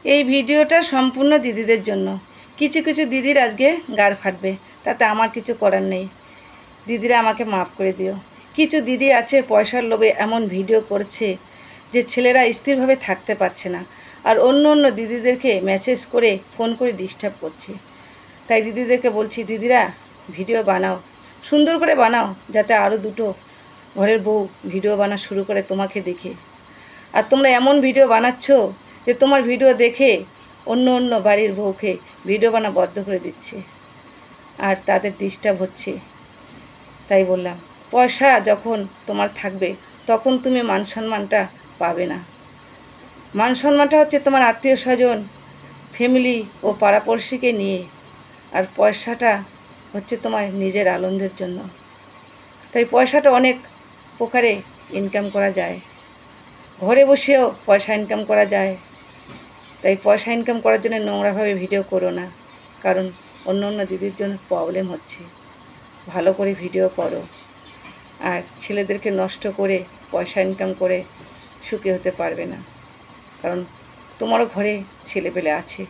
এই ভিডিওটা সম্পূর্ণ দিদিদের জন্য। কিছু কিছু দিদির আজকে গাড় ফাটবে, তাতে আমার কিছু করার নেই। দিদিরা আমাকে মাফ করে দিও। কিছু দিদি আছে পয়সার লোভে এমন ভিডিও করছে যে ছেলেরা স্থিরভাবে থাকতে পারছে না, আর অন্য অন্য দিদিদেরকে মেসেজ করে ফোন করে ডিস্টার্ব করছে। তাই দিদিদেরকে বলছি, দিদিরা ভিডিও বানাও, সুন্দর করে বানাও, যাতে আরও দুটো ঘরের বউ ভিডিও বানা শুরু করে তোমাকে দেখে। আর তোমরা এমন ভিডিও বানাচ্ছ যে তোমার ভিডিও দেখে অন্য অন্য বাড়ির বউকে ভিডিও বানা বন্ধ করে দিচ্ছে, আর তাদের ডিস্টার্ব হচ্ছে। তাই বললাম, পয়সা যখন তোমার থাকবে তখন তুমি মান সম্মানটা পাবে না। মান সম্মানটা হচ্ছে তোমার আত্মীয় স্বজন, ফ্যামিলি ও পাড়াপড়শিকে নিয়ে, আর পয়সাটা হচ্ছে তোমার নিজের আনন্দের জন্য। তাই পয়সাটা অনেক প্রকারে ইনকাম করা যায়, ঘরে বসেও পয়সা ইনকাম করা যায়। তাই পয়সা ইনকাম করার জন্য নোংরাভাবে ভিডিও করো না, কারণ অন্য অন্য দিদির জন্য প্রবলেম হচ্ছে। ভালো করে ভিডিও করো, আর ছেলেদেরকে নষ্ট করে পয়সা ইনকাম করে সুখী হতে পারবে না, কারণ তোমারও ঘরে ছেলেপেলে আছে।